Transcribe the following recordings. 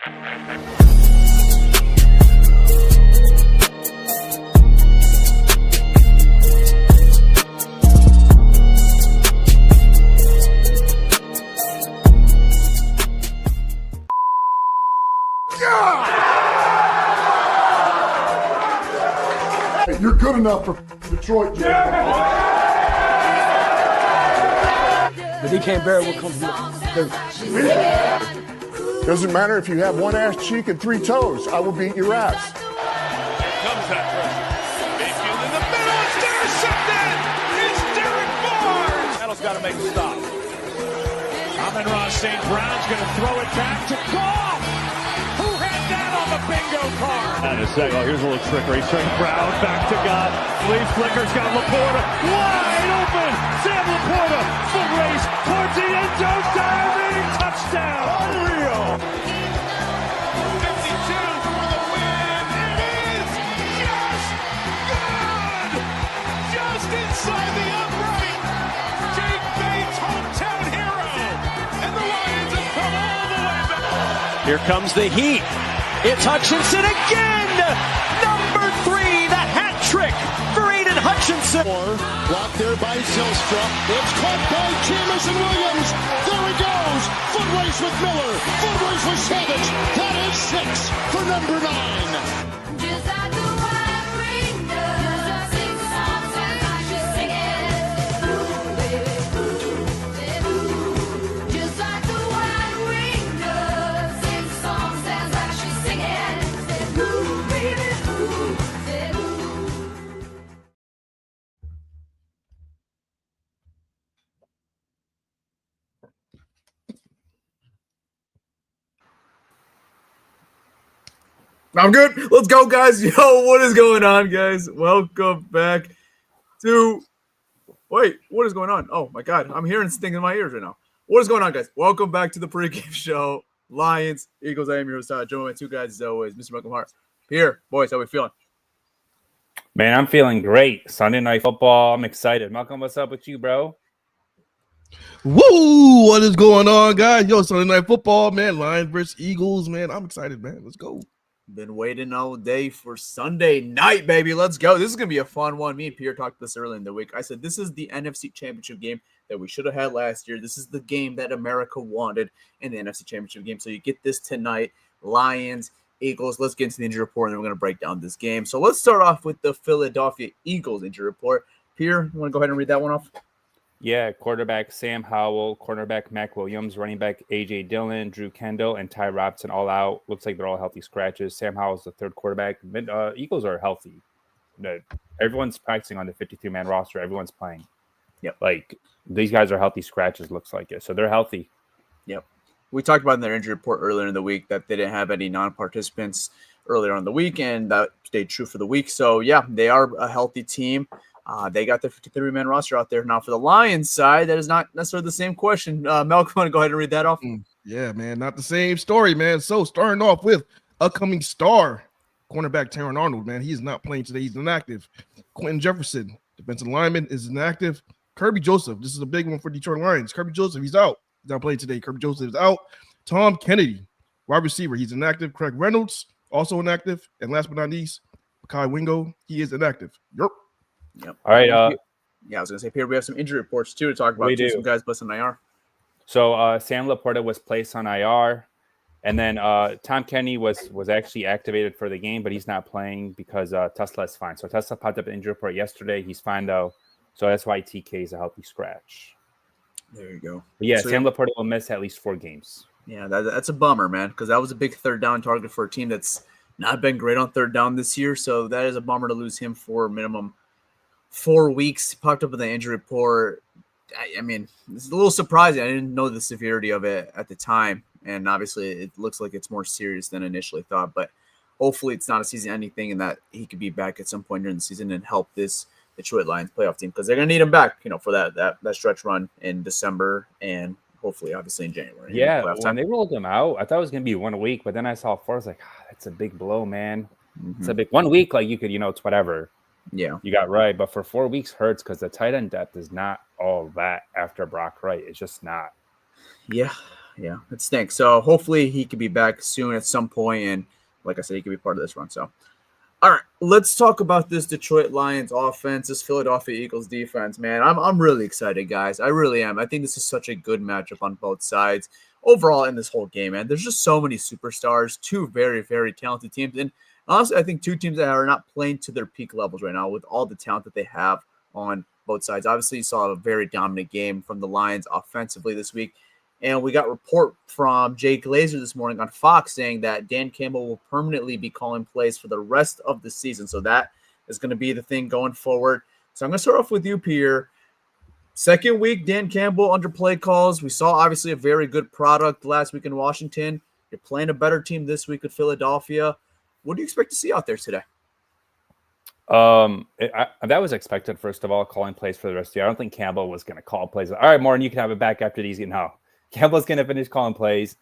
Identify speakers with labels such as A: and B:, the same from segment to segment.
A: You're good enough for Detroit, Jay.
B: But they can't bear what comes from
A: Doesn't matter if you have one ass cheek and three toes. I will beat your ass.
C: Here comes that pressure. Mayfield in the middle. It's intercepted. It's Derek Barnes. Seattle's got to make a stop. Amon-Ra St. Brown's going to throw it back to Goff. Who had that on the bingo card? And a second. Oh, here's a little trickery. St. Brown back to Goff. Lee Flicker's got Laporta wide open. Sam Laporta foot race towards the end zone. Diving touchdown. Unreal. 52 for the win. It is just good. Just inside the upright. Jake Bates, hometown hero. And the Lions have come all the way back. Here comes the heat. It's Hutchinson again. Number 3, the hat trick for Aiden Hutchinson.
D: Blocked there by Zylstra. It's caught by Jamison Williams. There he goes. Foot race with Miller. Foot race with Savage. That is 6 for number 9.
E: Just like the wine ring does, sing songs and I should sing it. Ooh, baby, ooh. Just like the wine ring does, sing songs and I should sing it. Ooh, baby, ooh.
F: I'm good. Let's go, guys. Yo, what is going on, guys? Welcome back to... Wait, what is going on? Oh, my God. I'm hearing something in my ears right now. What is going on, guys? Welcome back to the Pregame Show. Lions, Eagles, I am your host, joined by two guys as always. Mr. Malcolm Hart. Here, boys, how we feeling?
G: Man, I'm feeling great. Sunday Night Football. I'm excited. Malcolm, what's up with you, bro?
H: Woo! What is going on, guys? Yo, Sunday Night Football, man. Lions versus Eagles, man. I'm excited, man. Let's go.
F: Been waiting all day for Sunday night, baby. Let's go. This is going to be a fun one. Me and Pierre talked this early in the week. I said this is the NFC Championship game that we should have had last year. This is the game that America wanted in the NFC Championship game. So you get this tonight. Lions, Eagles. Let's get into the injury report, and then we're going to break down this game. So let's start off with the Philadelphia Eagles injury report. Pierre, you want to go ahead and read that one off?
G: Yeah, quarterback Sam Howell, cornerback Mac Williams, running back A.J. Dillon, Drew Kendall, and Ty Robinson all out. Looks like they're all healthy scratches. Sam Howell's the third quarterback. Eagles are healthy. Everyone's practicing on the 53-man roster. Everyone's playing.
F: Yep.
G: Like, these guys are healthy scratches, looks like it. So they're healthy.
F: Yep. We talked about in their injury report earlier in the week that they didn't have any non-participants earlier on the week, and that stayed true for the week. So, yeah, they are a healthy team. They got their 53-man roster out there. Now, for the Lions side, that is not necessarily the same question. Malcolm, want to go ahead and read that off?
H: Yeah, man, not the same story, man. So, starting off with upcoming star cornerback Taron Arnold, man. He is not playing today. He's inactive. Quentin Jefferson, defensive lineman, is inactive. Kirby Joseph, this is a big one for Detroit Lions. Kirby Joseph, he's out. He's not playing today. Kirby Joseph is out. Tom Kennedy, wide receiver, he's inactive. Craig Reynolds, also inactive. And last but not least, Kai Wingo, he is inactive.
F: Yep.
G: All right.
F: Yeah, I was going to say, Pierre, we have some injury reports, too, to talk about. Some guys placed on IR.
G: So Sam Laporta was placed on IR. And then Tom Kennedy was actually activated for the game, but he's not playing because Tesla is fine. So Tesla popped up an injury report yesterday. He's fine, though. So that's why TK is a healthy scratch.
F: There you go.
G: But yeah, so Sam Laporta will miss at least 4 games.
F: Yeah, that's a bummer, man, because that was a big third down target for a team that's not been great on third down this year. So that is a bummer to lose him for minimum 4 weeks. He popped up in the injury report. I mean, it's a little surprising. I didn't know the severity of it at the time. And obviously it looks like it's more serious than initially thought. But hopefully it's not a season-ending thing and that he could be back at some point during the season and help this Detroit Lions playoff team, because they're going to need him back, for that stretch run in December and hopefully, obviously, in January.
G: Yeah, when they rolled him out, I thought it was going to be 1 week. But then I saw 4. I was like, that's a big blow, man. Mm-hmm. It's a big 1 week. Like, you could, it's whatever.
F: Yeah,
G: you got right, but for 4 weeks hurts because the tight end depth is not all that after Brock Wright. It's just not.
F: Yeah, Yeah, it stinks. So hopefully he could be back soon at some point, and like I said, he could be part of this run. So, all right, let's talk about this Detroit Lions offense, this Philadelphia Eagles defense. Man, I'm really excited, guys. I really am. I think this is such a good matchup on both sides overall in this whole game. Man, there's just so many superstars, two very very talented teams, and honestly, I think two teams that are not playing to their peak levels right now with all the talent that they have on both sides. Obviously, you saw a very dominant game from the Lions offensively this week. And we got report from Jay Glazer this morning on Fox saying that Dan Campbell will permanently be calling plays for the rest of the season. So that is going to be the thing going forward. So I'm going to start off with you, Pierre. Second week, Dan Campbell under play calls. We saw obviously a very good product last week in Washington. You're playing a better team this week with Philadelphia. What do you expect to see out there today?
G: That was expected, first of all, calling plays for the rest of the year. I don't think Campbell was going to call plays. All right, Morton, you can have it back after these. No. Campbell's going to finish calling plays.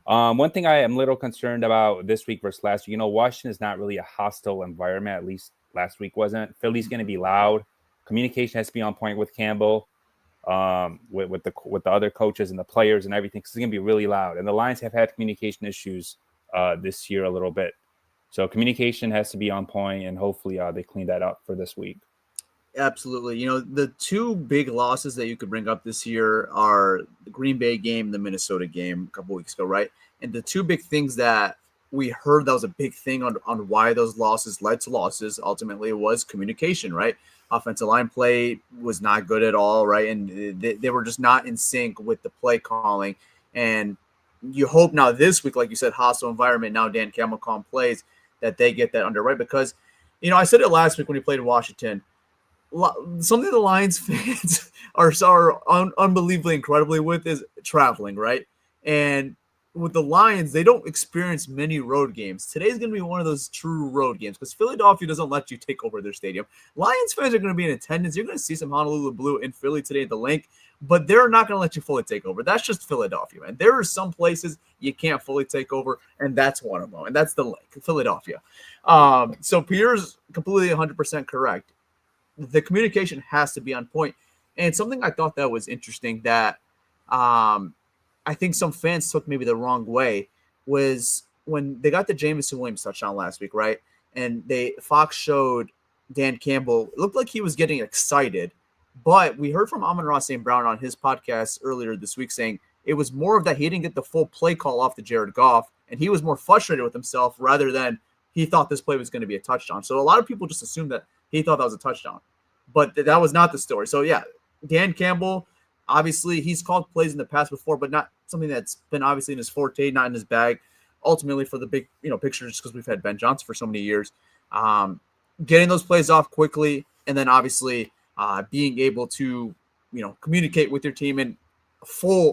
G: One thing I am a little concerned about this week versus last week, Washington is not really a hostile environment. At least last week wasn't. Philly's going to be loud. Communication has to be on point with Campbell, with the other coaches and the players and everything, because it's going to be really loud. And the Lions have had communication issues this year a little bit. So communication has to be on point, and hopefully they clean that up for this week.
F: Absolutely. The two big losses that you could bring up this year are the Green Bay game, the Minnesota game a couple weeks ago, right? And the two big things that we heard that was a big thing on why those losses led to losses ultimately was communication, right? Offensive line play was not good at all, right? And they were just not in sync with the play calling. And you hope now this week, like you said, hostile environment, now Dan Campbell calling plays, that they get that under right. Because, I said it last week when we played in Washington, something the Lions fans are unbelievably incredibly with is traveling, right? And with the Lions, they don't experience many road games. Today's going to be one of those true road games because Philadelphia doesn't let you take over their stadium. Lions fans are going to be in attendance. You're going to see some Honolulu Blue in Philly today at the Link, but they're not going to let you fully take over. That's just Philadelphia, man. There are some places you can't fully take over, and that's one of them, and that's the Link, Philadelphia. So Pierre's completely 100% correct. The communication has to be on point. And something I thought that was interesting that I think some fans took maybe the wrong way was when they got the Jameson Williams touchdown last week, right? And Fox showed Dan Campbell. It looked like he was getting excited, but we heard from Amon-Ra St. Brown on his podcast earlier this week saying it was more of that he didn't get the full play call off to Jared Goff, and he was more frustrated with himself rather than he thought this play was going to be a touchdown. So a lot of people just assumed that he thought that was a touchdown, but that was not the story. So yeah, Dan Campbell, obviously he's called plays in the past before, but not something that's been obviously in his forte, not in his bag. Ultimately for the big, picture, just because we've had Ben Johnson for so many years, getting those plays off quickly, and then obviously being able to, communicate with your team and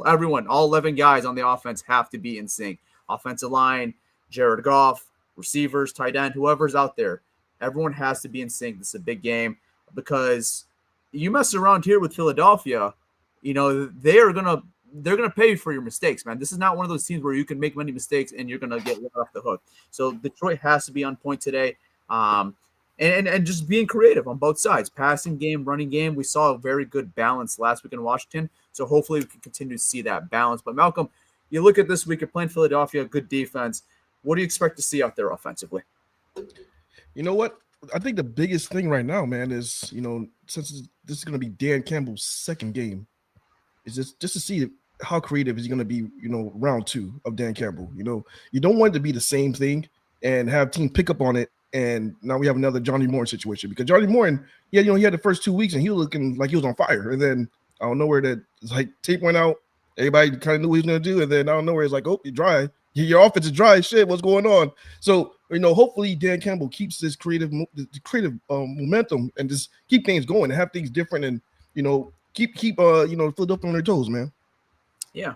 F: everyone, all 11 guys on the offense have to be in sync. Offensive line, Jared Goff, receivers, tight end, whoever's out there, everyone has to be in sync. This is a big game because you mess around here with Philadelphia, they're gonna pay for your mistakes, man. This is not one of those teams where you can make many mistakes and you're gonna get let off the hook. So Detroit has to be on point today, and just being creative on both sides, passing game, running game. We saw a very good balance last week in Washington, so hopefully we can continue to see that balance. But Malcolm, you look at this week, you're playing Philadelphia, good defense. What do you expect to see out there offensively?
H: You know what? I think the biggest thing right now, man, is, since this is going to be Dan Campbell's second game, is just to see how creative is he going to be, round two of Dan Campbell. You don't want it to be the same thing and have team pick up on it. And now we have another Johnny Morton situation because Johnny Morton, he had the first 2 weeks and he was looking like he was on fire. And then I don't know where tape went out. Everybody kind of knew what he was going to do. And then I don't know where it's like, oh, you're dry. Your offense is dry as shit. What's going on? So, hopefully Dan Campbell keeps this creative momentum and just keep things going and have things different and, keep Philadelphia on their toes, man.
F: Yeah.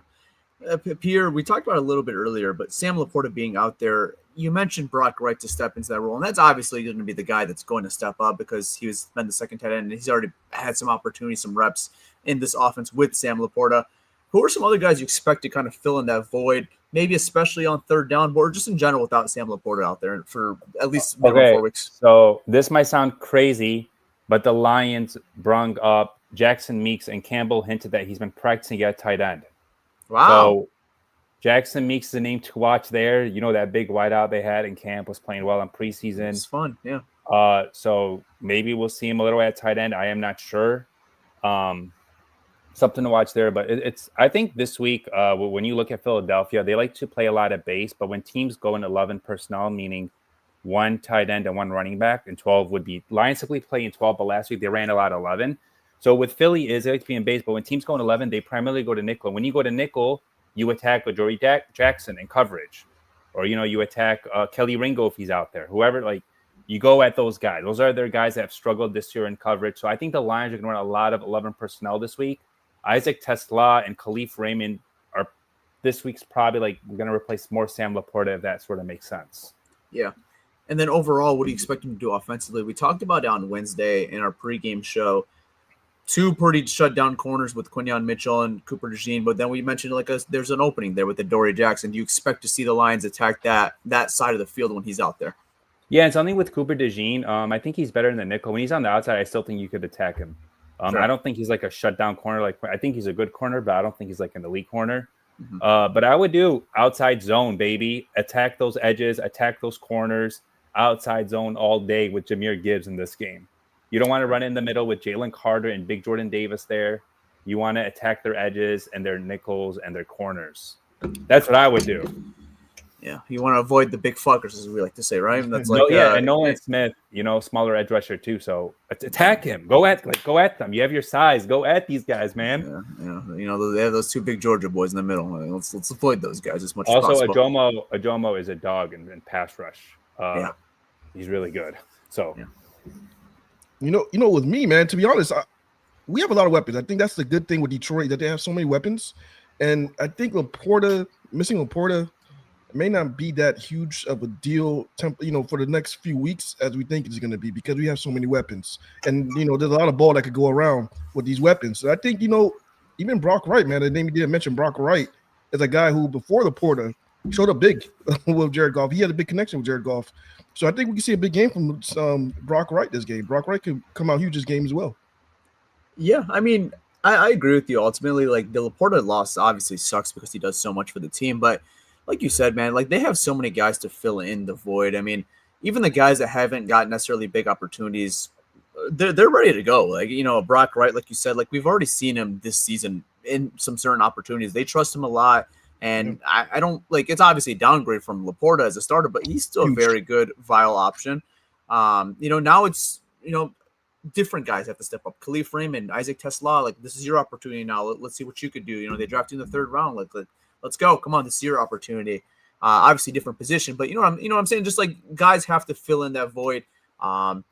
F: Pierre, we talked about it a little bit earlier, but Sam Laporta being out there, you mentioned Brock Wright to step into that role, and that's obviously going to be the guy that's going to step up because he's been the second tight end, and he's already had some opportunities, some reps in this offense with Sam Laporta. Who are some other guys you expect to kind of fill in that void, maybe especially on third down, or just in general without Sam Laporta out there for at least 4 weeks?
G: So this might sound crazy, but the Lions brung up Jackson Meeks, and Campbell hinted that he's been practicing at tight end.
F: Wow.
G: Jackson Meeks is a name to watch there. You know, that big wideout they had in camp was playing well in preseason.
F: It's fun, yeah.
G: So maybe we'll see him a little at tight end. I am not sure. Something to watch there. But I think this week, when you look at Philadelphia, they like to play a lot of base. But when teams go in 11 personnel, meaning one tight end and one running back, and 12 would be Lions typically play in 12, but last week they ran a lot of 11. So with Philly they like to be in base, but when teams go in 11, they primarily go to nickel. When you go to nickel, you attack Adoree Jackson in coverage, or you attack Kelly Ringo if he's out there. Whoever, like, you go at those guys. Those are their guys that have struggled this year in coverage. So I think the Lions are going to run a lot of 11 personnel this week. Isaac Tesla and Khalif Raymond are this week's probably like going to replace more Sam Laporta, if that sort of makes sense.
F: Yeah. And then overall, what do you expect him to do offensively? We talked about it on Wednesday in our pregame show. Two pretty shutdown corners with Quinyon Mitchell and Cooper DeJean, but then we mentioned there's an opening there with Adoree Jackson. Do you expect to see the Lions attack that side of the field when he's out there?
G: Yeah, and something with Cooper DeJean, I think he's better in the nickel. When he's on the outside, I still think you could attack him. Sure. I don't think he's like a shutdown corner. Like, I think he's a good corner, but I don't think he's like an elite corner. Mm-hmm. But I would do outside zone, baby. Attack those edges, attack those corners, outside zone all day with Jahmyr Gibbs in this game. You don't want to run in the middle with Jalen Carter and Big Jordan Davis there. You want to attack their edges and their nickels and their corners. That's what I would do.
F: Yeah, you want to avoid the big fuckers, as we like to say, right? That's like
G: and Nolan Smith, smaller edge rusher too. So attack him. Go at them. You have your size. Go at these guys, man.
F: Yeah. They have those two big Georgia boys in the middle. Let's avoid those guys as much as
G: possible.
F: Also,
G: Ajomo is a dog in pass rush. He's really good. So,
H: with me, man, to be honest, we have a lot of weapons. I think that's the good thing with Detroit, that they have so many weapons. And I think missing Laporta may not be that huge of a deal, for the next few weeks as we think it's going to be, because we have so many weapons. And, there's a lot of ball that could go around with these weapons. So I think, even Brock Wright, man, the name you didn't mention, Brock Wright, is a guy who, before Laporta, showed up big with Jared Goff. He had a big connection with Jared Goff. So I think we can see a big game from Brock Wright this game. Brock Wright could come out huge this game as well.
F: Yeah, I mean, I agree with you. Ultimately, like, the Laporta loss obviously sucks because he does so much for the team. But like you said, man, like, they have so many guys to fill in the void. I mean, even the guys that haven't got necessarily big opportunities, they're ready to go. Like, Brock Wright, like you said, like, we've already seen him this season in some certain opportunities. They trust him a lot. And I don't like, it's obviously a downgrade from Laporta as a starter, but he's still a very good viable option. Now it's, different guys have to step up. Khalif Raymond, Isaac Tesla, like, this is your opportunity now. Let's see what you could do. They drafted you in the third round. Like, let's go. Come on, this is your opportunity. Obviously different position, but what I'm saying? Just like, guys have to fill in that void. And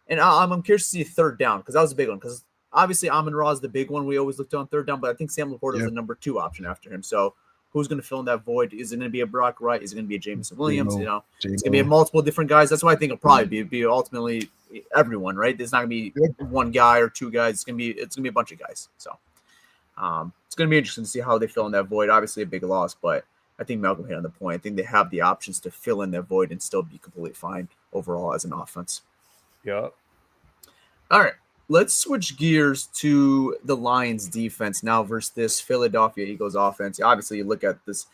F: I'm curious to see third down, because that was a big one. Because obviously Amon-Ra is the big one we always looked on third down, but I think Sam Laporta is the number 2 option after him. So who's going to fill in that void? Is it going to be a Brock Wright? Is it going to be a Jameson Williams? It's going to be multiple different guys. That's what I think it'll probably be ultimately everyone, right? There's not going to be one guy or two guys. It's going to be a bunch of guys. So it's going to be interesting to see how they fill in that void. Obviously a big loss, but I think Malcolm hit on the point. I think they have the options to fill in that void and still be completely fine overall as an offense.
G: Yeah.
F: All right. Let's switch gears to the Lions defense now versus this Philadelphia Eagles offense. Obviously, you look at this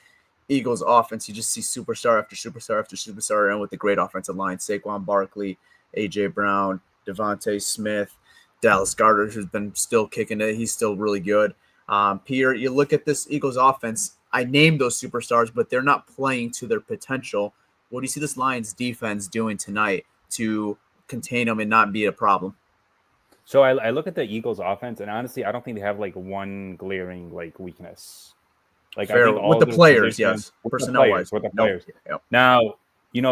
F: Eagles offense, you just see superstar after superstar after superstar, and with the great offensive line, Saquon Barkley, A.J. Brown, Devontae Smith, Dallas Goedert, who's been still kicking it. He's still really good. Peter, you look at this Eagles offense, I named those superstars, but they're not playing to their potential. What do you see this Lions defense doing tonight to contain them and not be a problem?
G: So I look at the Eagles offense, and honestly, I don't think they have like one glaring like weakness. Like,
F: fair.
G: I think all
F: with the players, yes,
G: personnel-wise, with the players. Yep. Now,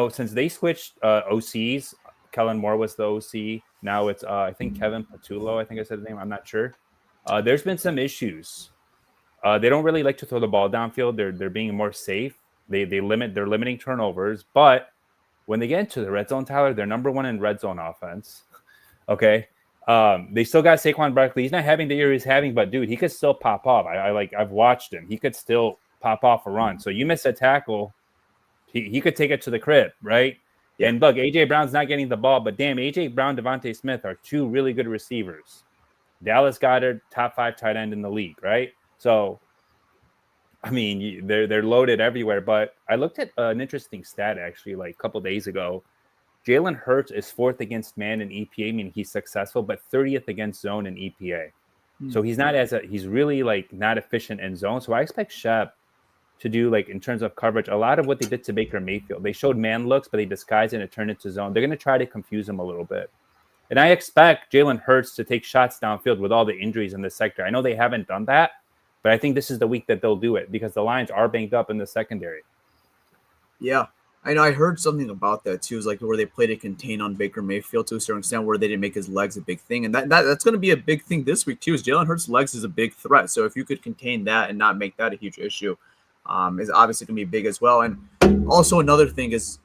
G: since they switched OCs, Kellen Moore was the OC. Now it's I think Kevin Patullo. I think I said his name. I'm not sure. There's been some issues. They don't really like to throw the ball downfield. They're being more safe. They're limiting turnovers. But when they get into the red zone, Tyler, they're number 1 in red zone offense. Okay. They still got Saquon Barkley. He's not having the year he's having, but dude, he could still pop off. I've watched him. He could still pop off a run. So you miss a tackle, he could take it to the crib, right? Yeah. And look, AJ Brown's not getting the ball, but damn, AJ Brown, Devontae Smith are 2 really good receivers. Dallas Goedert, top 5 tight end in the league, right? So I mean, they're loaded everywhere. But I looked at an interesting stat actually, like a couple days ago. Jalen Hurts is 4th against man in EPA, meaning he's successful, but 30th against zone in EPA. So he's not he's really like not efficient in zone. So I expect Shep to do, like, in terms of coverage, a lot of what they did to Baker Mayfield. They showed man looks, but they disguised it and turned it to zone. They're going to try to confuse him a little bit. And I expect Jalen Hurts to take shots downfield with all the injuries in this sector. I know they haven't done that, but I think this is the week that they'll do it because the Lions are banged up in the secondary.
F: Yeah. I know I heard something about that too. Is like where they play to contain on Baker Mayfield to a certain extent, where they didn't make his legs a big thing, and that's going to be a big thing this week too. Is Jalen Hurts' legs is a big threat, so if you could contain that and not make that a huge issue, is obviously going to be big as well. And also another thing is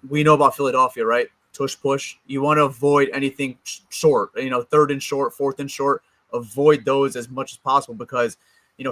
F: we know about Philadelphia, right? Tush push. You want to avoid anything short. 3rd and short, 4th and short. Avoid those as much as possible because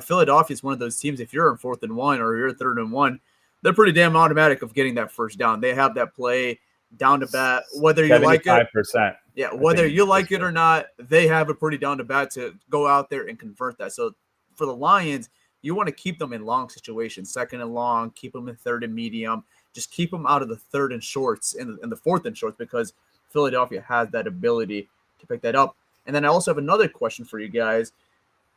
F: Philadelphia is one of those teams. If you're in 4th and 1 or you're 3rd and 1. They're pretty damn automatic of getting that first down. They have that play down to bat, whether you like it.
G: 75%.
F: Yeah, whether you like it or not, they have a pretty down to bat to go out there and convert that. So for the Lions, you want to keep them in long situations, 2nd and long, keep them in 3rd and medium. Just keep them out of the 3rd and shorts and the 4th and shorts because Philadelphia has that ability to pick that up. And then I also have another question for you guys.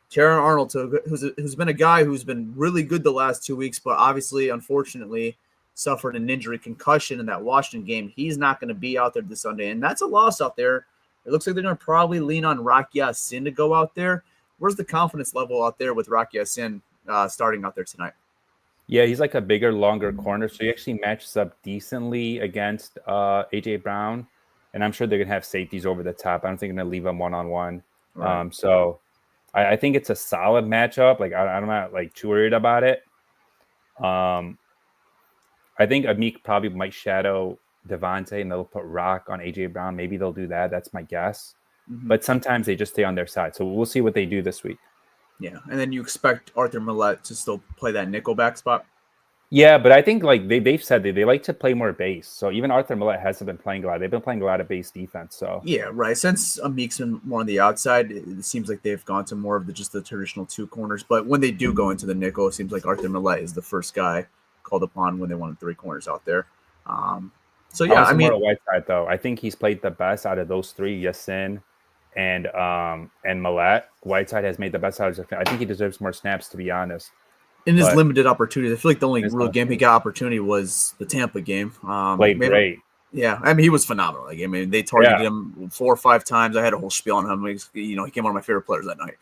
F: Terron Arnold, who's been a guy who's been really good the last 2 weeks, but obviously, unfortunately, suffered an injury, concussion in that Washington game. He's not going to be out there this Sunday, and that's a loss out there. It looks like they're going to probably lean on Rocky Ya-Sin to go out there. Where's the confidence level out there with Rocky Ya-Sin starting out there tonight?
G: Yeah, he's like a bigger, longer corner, so he actually matches up decently against A.J. Brown, and I'm sure they're going to have safeties over the top. I don't think they're going to leave him one-on-one. Right. So I think it's a solid matchup. Like I'm not like too worried about it. I think Amik probably might shadow Devontae and they'll put Rock on AJ Brown. Maybe they'll do that. That's my guess. Mm-hmm. But sometimes they just stay on their side. So we'll see what they do this week.
F: Yeah, and then you expect Arthur Millette to still play that nickelback spot.
G: Yeah, but I think like they've said they like to play more base. So even Arthur Millette hasn't been playing a lot. They've been playing a lot of base defense. So
F: yeah, right. Since Amik's been more on the outside, it seems like they've gone to more of just the traditional 2 corners. But when they do go into the nickel, it seems like Arthur Millette is the first guy called upon when they want 3 corners out there. So yeah, I mean,
G: more Whiteside though. I think he's played the best out of those 3, Ya-Sin and Millette. Whiteside has made the best out of it. I think he deserves more snaps, to be honest.
F: In his limited opportunity, I feel like the only real game he got opportunity was the Tampa game.
G: Played great.
F: Yeah, I mean, he was phenomenal. Like, I mean, they targeted him 4 or 5 times. I had a whole spiel on him. He became one of my favorite players that night.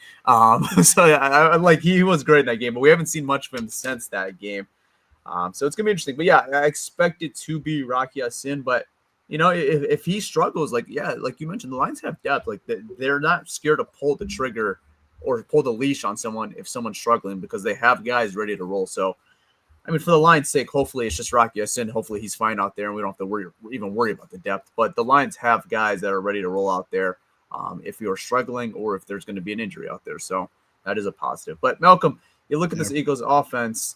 F: So I like he was great in that game, but we haven't seen much of him since that game. So it's gonna be interesting. But yeah, I expect it to be Rocky Ya-Sin. But if he struggles, like you mentioned, the Lions have depth. Like they're not scared to pull the trigger or pull the leash on someone if someone's struggling because they have guys ready to roll. So, I mean, for the Lions' sake, hopefully it's just Rocky Ya-Sin. Hopefully he's fine out there and we don't have to worry about the depth. But the Lions have guys that are ready to roll out there if you're struggling or if there's going to be an injury out there. So that is a positive. But Malcolm, you look at this Eagles offense,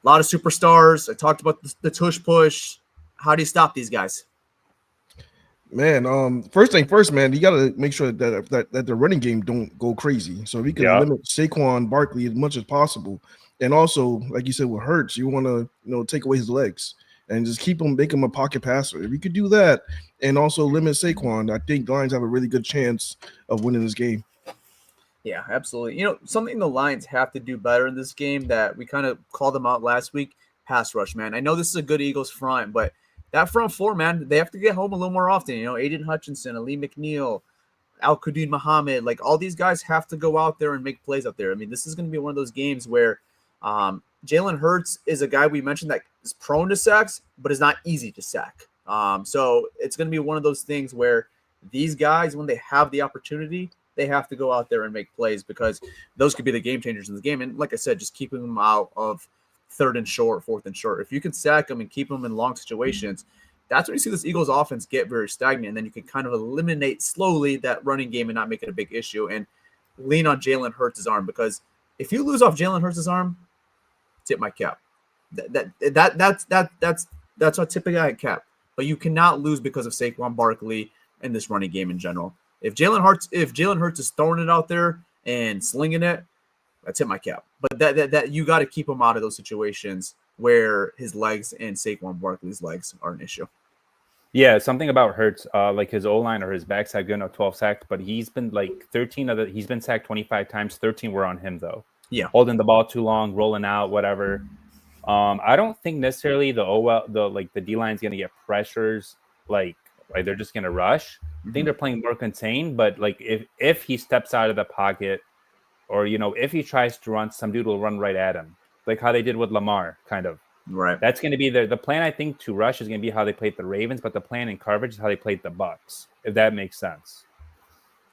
F: a lot of superstars. I talked about the tush push. How do you stop these guys?
H: Man, first thing first, man, you got to make sure that the running game don't go crazy. So we can limit Saquon Barkley as much as possible. And also, like you said, with Hurts, you want to take away his legs and just make him a pocket passer. If you could do that and also limit Saquon, I think the Lions have a really good chance of winning this game.
F: Yeah, absolutely. Something the Lions have to do better in this game that we kind of called them out last week, pass rush, man. I know this is a good Eagles front, but that front 4, man, they have to get home a little more often. Aiden Hutchinson, Ali McNeil, Al-Qadim Muhammad, like all these guys have to go out there and make plays out there. I mean, this is going to be one of those games where Jalen Hurts is a guy we mentioned that is prone to sacks, but is not easy to sack. So it's going to be one of those things where these guys, when they have the opportunity, they have to go out there and make plays because those could be the game changers in the game. And like I said, just keeping them out of 3rd and short, 4th and short. If you can sack them and keep them in long situations, that's when you see this Eagles offense get very stagnant. And then you can kind of eliminate slowly that running game and not make it a big issue and lean on Jalen Hurts' arm. Because if you lose off Jalen Hurts' arm, tip my cap. That's a tipping my cap. But you cannot lose because of Saquon Barkley and this running game in general. If Jalen Hurts is throwing it out there and slinging it, I tip my cap. But that you got to keep him out of those situations where his legs and Saquon Barkley's legs are an issue.
G: Yeah, something about Hurts, like his O-line or his backside good enough 12 sacks, but he's been like 13 of he's been sacked 25 times, 13 were on him though.
F: Yeah.
G: Holding the ball too long, rolling out, whatever. I don't think necessarily the D-line is going to get pressures like they're just going to rush. I think they're playing more contained, but like if he steps out of the pocket or, if he tries to run, some dude will run right at him, like how they did with Lamar, kind of.
F: Right.
G: That's going to be the plan. I think to rush is going to be how they played the Ravens, but the plan in coverage is how they played the Bucks. If that makes sense.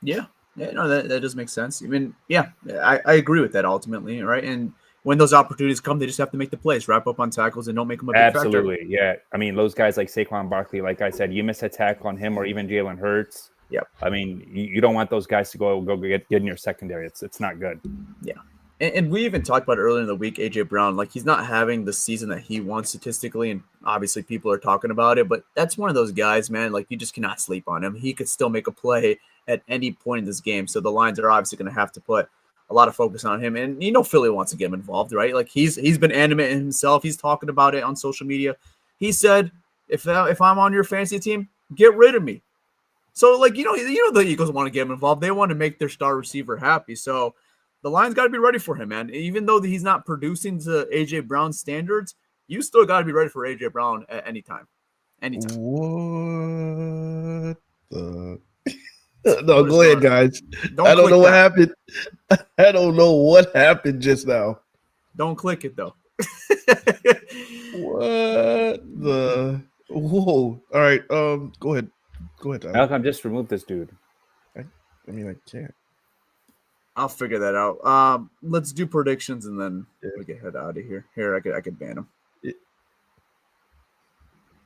F: Yeah. No, that does make sense. I mean, I agree with that ultimately, right? And when those opportunities come, they just have to make the plays, wrap up on tackles, and don't make them a big
G: Absolutely,
F: factor.
G: yeah. I mean, those guys like Saquon Barkley, like I said, you miss a tackle on him or even Jalen Hurts.
F: Yep.
G: I mean, you don't want those guys to go get in your secondary. It's not good.
F: Yeah. And we even talked about earlier in the week, A.J. Brown, like he's not having the season that he wants statistically, and obviously people are talking about it, but that's one of those guys, man, like you just cannot sleep on him. He could still make a play at any point in this game, so the Lions are obviously going to have to put a lot of focus on him, and Philly wants to get him involved, right? Like he's been animate himself. He's talking about it on social media. He said, if I'm on your fantasy team, get rid of me. So, like, the Eagles want to get him involved. They want to make their star receiver happy, so the Lions got to be ready for him, man. Even though he's not producing to A.J. Brown standards, you still got to be ready for A.J. Brown at any time. Anytime.
H: What the? No, go ahead, guys. I don't know what happened. I don't know what happened just now.
F: Don't click it, though.
H: What the? Whoa. All right. Go ahead. Go ahead, Tyler.
G: Malcolm, just remove this dude.
H: I mean, I can't.
F: I'll figure that out. Let's do predictions and then we can head out of here. Here, I could ban him.
H: Yeah.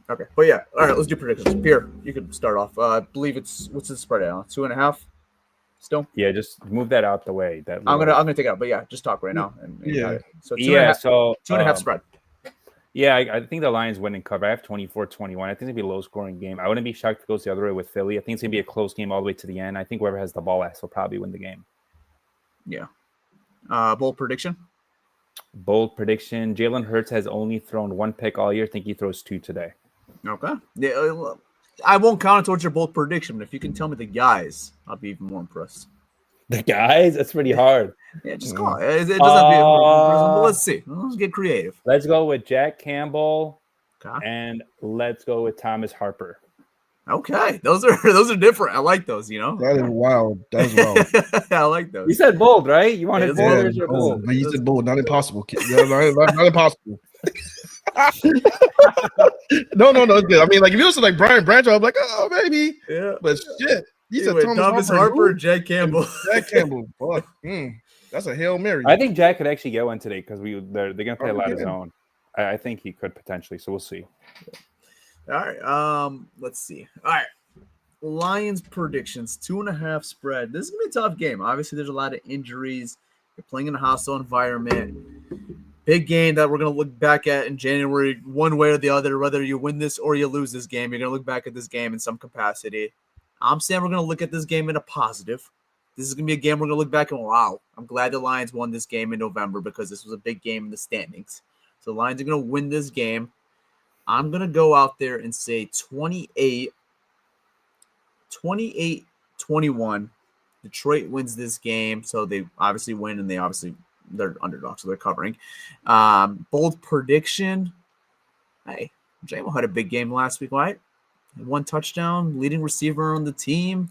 F: Okay, but yeah, all right. Let's do predictions. Pierre, you can start off. I believe what's the spread at? 2.5. Still.
G: Yeah, just move that out the way.
F: I'm gonna take it out. But yeah, just talk right now. And
H: yeah.
F: So 2.5.
G: So
F: 2.5 spread.
G: Yeah, I think the Lions win and cover. I have 24-21. I think it's going to be a low-scoring game. I wouldn't be shocked if it goes the other way with Philly. I think it's going to be a close game all the way to the end. I think whoever has the ball last will probably win the game.
F: Yeah. Bold prediction?
G: Bold prediction. Jalen Hurts has only thrown one pick all year. I think he throws 2 today.
F: Okay. Yeah, I won't count it towards your bold prediction, but if you can tell me the guys, I'll be even more impressed.
G: The guys? That's pretty hard.
F: Yeah, just call it. It doesn't have to be but let's see. Let's get creative.
G: Let's go with Jack Campbell,
F: Okay.
G: and let's go with Thomas Harper.
F: Okay. Those are different. I like those,
H: That is wild. That's wild.
F: I like those.
G: You said bold, right? You wanted
F: Yeah,
G: bold.
F: it's
G: Or
H: bold.
G: bold?
H: But you said bold, not impossible. Not impossible. No. I mean, like if you was like Brian Branch, I'm like, oh, maybe.
F: Yeah.
H: But shit, you said
F: Wait,
H: Thomas
F: Harper, Jack Campbell.
H: Jack Campbell. Fuck. That's a Hail Mary.
G: I think Jack could actually get one today because they're going to play a lot of
H: Yeah.
G: zone. I think he could potentially, so we'll see.
F: All right. Let's see. All right. Lions predictions, 2.5 spread. This is gonna be a tough game. Obviously, there's a lot of injuries. You're playing in a hostile environment. Big game that we're gonna look back at in January, one way or the other. Whether you win this or you lose this game, you're gonna look back at this game in some capacity. I'm saying we're gonna look at this game in a positive. This is gonna be a game we're gonna look back and wow, I'm glad the Lions won this game in November because this was a big game in the standings. So the Lions are gonna win this game. I'm gonna go out there and say 28-21. Detroit wins this game, so they obviously win, and they're underdogs, so they're covering. Bold prediction. Hey, J-Mo had a big game last week, right? 1 touchdown, leading receiver on the team.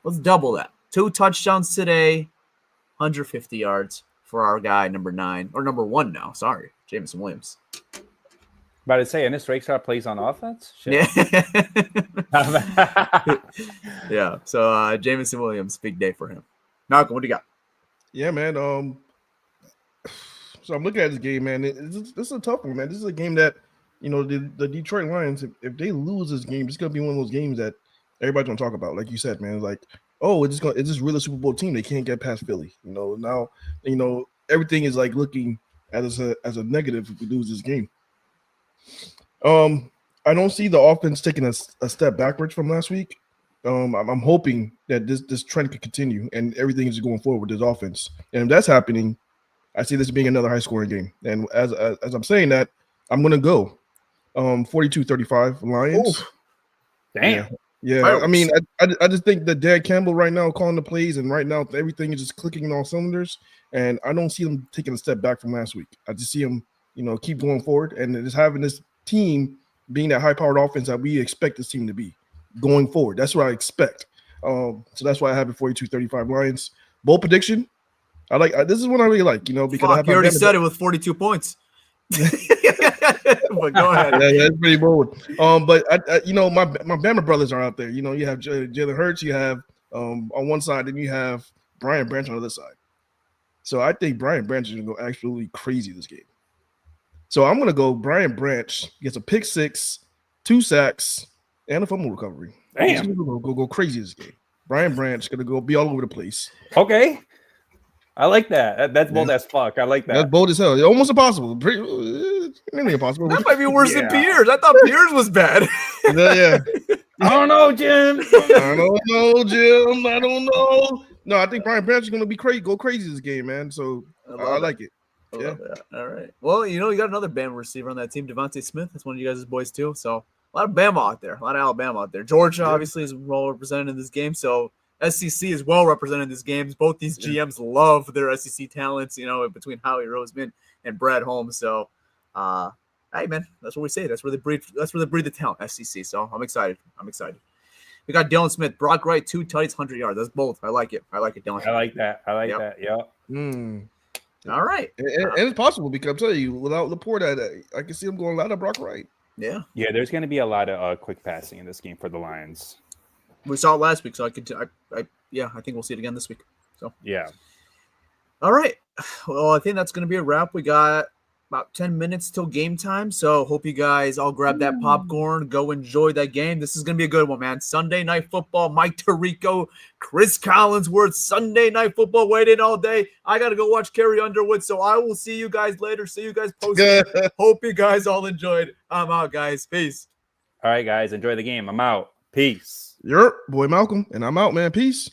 F: Let's double that. 2 touchdowns today, 150 yards for our guy, number 1 now. Sorry, Jameson Williams.
G: About to say, Ennis Rakestraw plays on offense? Shit.
F: Yeah. Yeah. So Jameson Williams, big day for him. Malcolm, what do you got?
H: Yeah, man. So I'm looking at this game, man. This is a tough one, man. This is a game that, the Detroit Lions, if they lose this game, it's gonna be one of those games that everybody's gonna talk about. Like you said, man, like, oh, it's this really Super Bowl team. They can't get past Philly. Now, everything is like looking at as a negative if we lose this game. I don't see the offense taking a step backwards from last week. I'm hoping that this trend could continue and everything is going forward with this offense. And if that's happening, I see this being another high scoring game. And as I'm saying that, I'm gonna go 42-35 Lions.
G: Ooh. Damn.
H: Yeah. I mean, I just think that Dan Campbell right now calling the plays, and right now everything is just clicking in all cylinders. And I don't see them taking a step back from last week. I just see them, keep going forward and just having this team being that high-powered offense that we expect this team to be going forward. That's what I expect. So that's why I have it 42-35 Lions. Bold prediction. This is what I really like, because I have
F: you already said it with 42 points. But go ahead.
H: Yeah, that's pretty bold. But my Bama brothers are out there. You have Jalen Hurts, you have on one side, then you have Brian Branch on the other side. So I think Brian Branch is gonna go absolutely crazy this game. So I'm gonna go Brian Branch gets a pick 6, 2 sacks, and a fumble recovery.
G: Damn.
H: He's gonna go crazy this game. Brian Branch gonna go be all over the place.
G: Okay. I like that. That's bold as fuck. I like that.
H: That's bold as hell. It's almost impossible. Nearly impossible.
F: That might be worse than Piers. I thought Piers was bad.
H: Yeah.
G: I don't know, Jim.
H: I don't know, Jim. I don't know. No, I think Brian Branch is going to be crazy, go crazy this game, man. So I like it. Yeah.
F: All right. Well, you got another Bama receiver on that team, Devontae Smith. That's one of you guys' boys too. So a lot of Bama out there, a lot of Alabama out there. Georgia obviously is well represented in this game. So SEC is well represented in this game. Both these GMs love their SEC talents, between Howie Roseman and Brad Holmes. So, hey man, that's what we say. That's where they breed. That's where they breed the talent. SEC. So I'm excited. We got Dylan Smith, Brock Wright, 2 tutties, 100 yards. That's both. I like it, Dylan.
G: I like that. Yeah.
F: All right.
H: And it's possible because I'm telling you, without Laporte, I can see him going a lot of Brock Wright.
F: Yeah.
G: Yeah, there's going to be a lot of quick passing in this game for the Lions.
F: We saw it last week, so I think we'll see it again this week. So
G: yeah.
F: All right. Well, I think that's going to be a wrap. We got about 10 minutes till game time, so hope you guys all grab that popcorn, go enjoy that game. This is going to be a good one, man. Sunday Night Football, Mike Tirico, Chris Collinsworth, Sunday Night Football, waiting all day. I got to go watch Carrie Underwood, so I will see you guys later. See you guys post. Hope you guys all enjoyed. I'm out, guys. Peace.
G: All right, guys. Enjoy the game. I'm out. Peace.
H: You're boy Malcolm, and I'm out, man. Peace.